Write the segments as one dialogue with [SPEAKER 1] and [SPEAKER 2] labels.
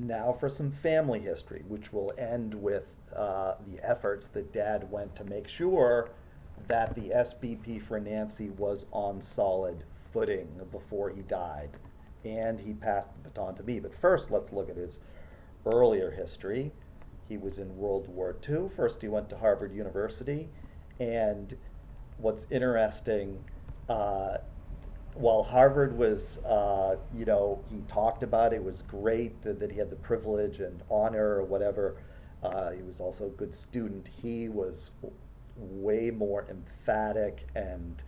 [SPEAKER 1] Now for some family history, which will end with the efforts that Dad went to make sure that the SBP for Nancy was on solid footing before he died. And he passed the baton to me. But first, let's look at his earlier history. He was in World War II. First, he went to Harvard University. And what's interesting, uh, while Harvard was, he talked about it was great that he had the privilege and honor or whatever. He was also a good student. He was way more emphatic and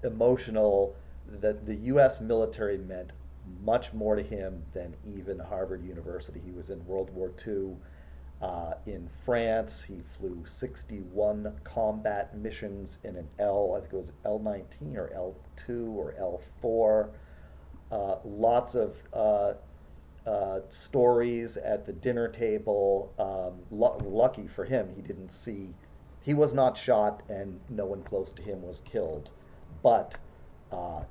[SPEAKER 1] emotional. That the U.S. military meant much more to him than even Harvard University. He was in World War II. In France, he flew 61 combat missions in an I think it was L-19 or L-2 or L-4. Lots of stories at the dinner table. Lucky for him, he was not shot and no one close to him was killed. But,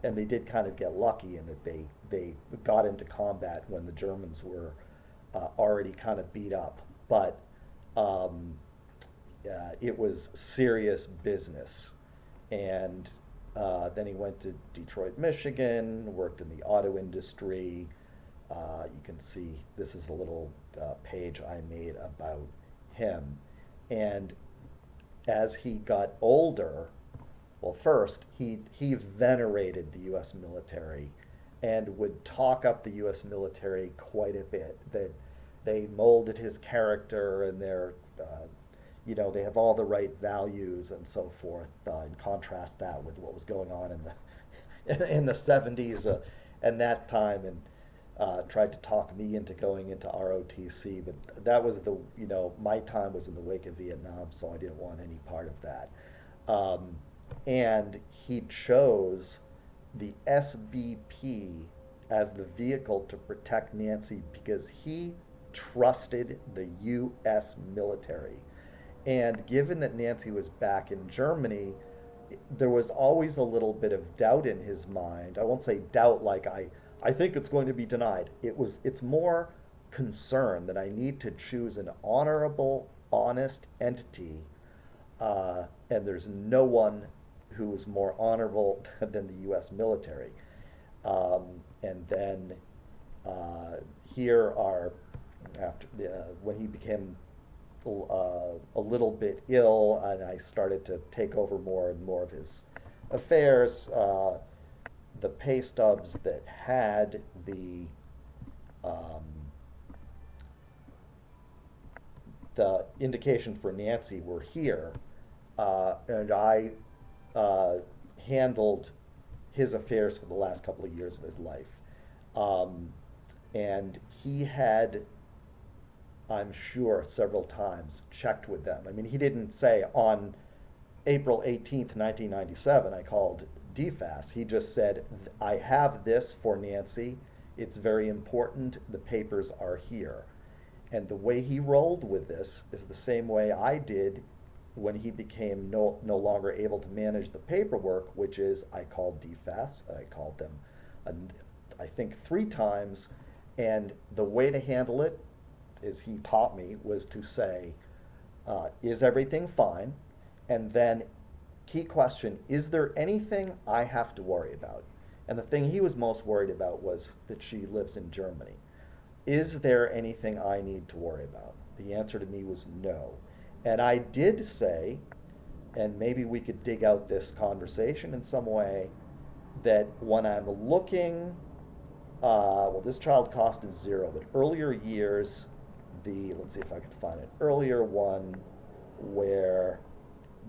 [SPEAKER 1] and they did kind of get lucky in that they got into combat when the Germans were already kind of beat up. But um, it was serious business. And then he went to Detroit, Michigan, worked in the auto industry. You can see this is a little page I made about him. And as he got older, well, first, he venerated the U.S. military and would talk up the U.S. military quite a bit. That they molded his character and they have all the right values and so forth. And contrast that with what was going on in the 70s and that time, and tried to talk me into going into ROTC. But that was my time was in the wake of Vietnam, so I didn't want any part of that. And he chose the SBP as the vehicle to protect Nancy because he trusted the U.S. military. And given that Nancy was back in Germany, there was always a little bit of doubt in his mind. I won't say doubt like I think it's going to be denied. It's more concern that I need to choose an honorable, honest entity, and there's no one who is more honorable than the U.S. military. And then here are after when he became a little bit ill, and I started to take over more and more of his affairs. The pay stubs that had um, the indication for Nancy were here, and I uh, handled his affairs for the last couple of years of his life. Um, and he had, I'm sure, several times checked with them. I mean, he didn't say on April 18th, 1997, I called DFAS. He just said, I have this for Nancy. It's very important. The papers are here. And the way he rolled with this is the same way I did when he became no longer able to manage the paperwork, which is I called DFAS. I called them, I think, 3 times. And the way to handle it, as he taught me, was to say, is everything fine? And then, key question, is there anything I have to worry about? And the thing he was most worried about was that she lives in Germany. Is there anything I need to worry about? The answer to me was no. And I did say, and maybe we could dig out this conversation in some way, that when I'm looking, this child cost is 0, but earlier years, let's see if I can find an earlier one where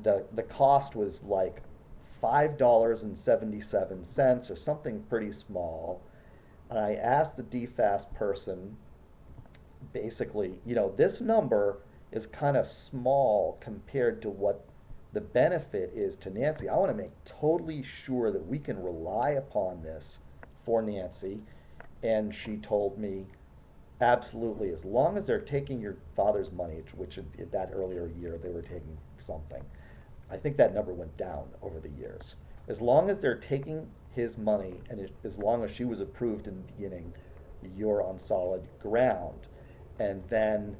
[SPEAKER 1] the cost was like $5.77 or something pretty small. And I asked the DFAS person, basically, this number is kind of small compared to what the benefit is to Nancy. I want to make totally sure that we can rely upon this for Nancy. And she told me, absolutely, as long as they're taking your father's money, which in that earlier year they were taking something. I think that number went down over the years. As long as they're taking his money, and as long as she was approved in the beginning, you're on solid ground. And then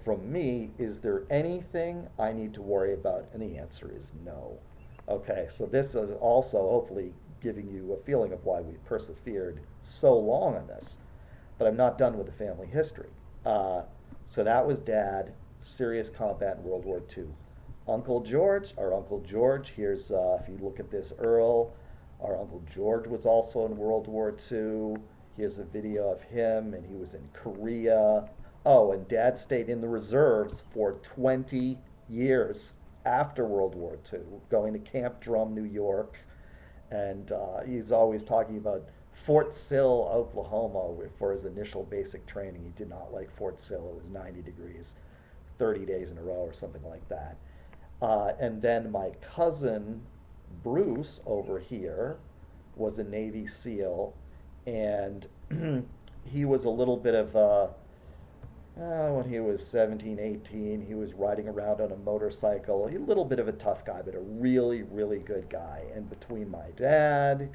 [SPEAKER 1] from me, is there anything I need to worry about? And the answer is no. Okay, so this is also hopefully giving you a feeling of why we persevered so long on this. But I'm not done with the family history. Uh, so that was Dad, serious combat in World War II. Our Uncle George, here's, if you look at this, Earl, our Uncle George was also in World War II. Here's a video of him, and he was in Korea. Oh, and Dad stayed in the reserves for 20 years after World War II, going to Camp Drum, New York. And he's always talking about Fort Sill, Oklahoma, for his initial basic training. He did not like Fort Sill. It was 90 degrees, 30 days in a row, or something like that. And then my cousin Bruce over here was a Navy SEAL, and he was a little bit of a, when he was 17, 18, he was riding around on a motorcycle. A little bit of a tough guy, but a really, really good guy. And between my dad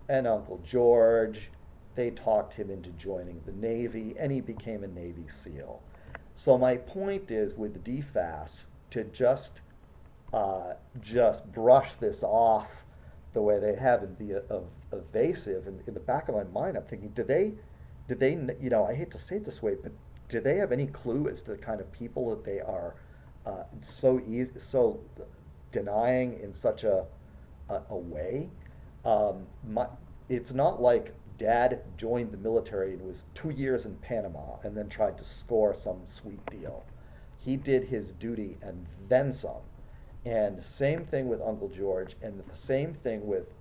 [SPEAKER 1] and Uncle George, they talked him into joining the Navy, and he became a Navy SEAL. So my point is with DFAS to just brush this off the way they have and be evasive. And in the back of my mind, I'm thinking, did they, I hate to say it this way, but do they have any clue as to the kind of people that they are so denying in such a way? Um, my, it's not like Dad joined the military and was 2 years in Panama and then tried to score some sweet deal. He did his duty and then some. And same thing with Uncle George, and the same thing with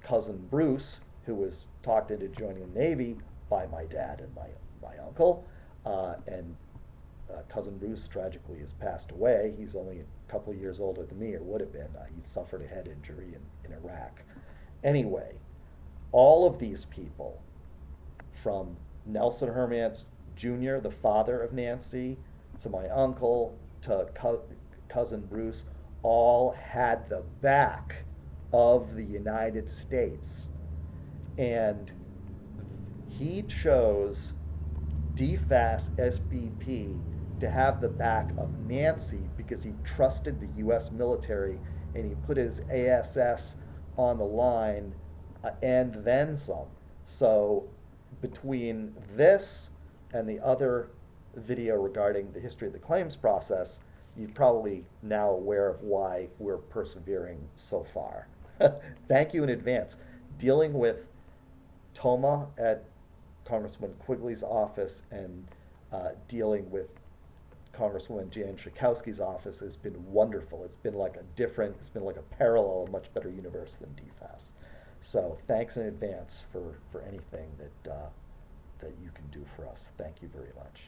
[SPEAKER 1] cousin Bruce, who was talked into joining the Navy by my dad and my uncle. And cousin Bruce tragically has passed away. He's only a couple of years older than me, or would have been. He suffered a head injury in Iraq. Anyway, all of these people, from Nelson Hermance Jr., the father of Nancy, to my uncle, to cousin Bruce, all had the back of the United States. And he chose DFAS SBP to have the back of Nancy because he trusted the U.S. military, and he put his ASS on the line and then some. So between this and the other video regarding the history of the claims process, you're probably now aware of why we're persevering so far. Thank you in advance. Dealing with Toma at Congressman Quigley's office and dealing with Congresswoman Jan Schakowsky's office has been wonderful. It's been like a parallel, much better universe than DFAS. So thanks in advance for anything that you can do for us. Thank you very much.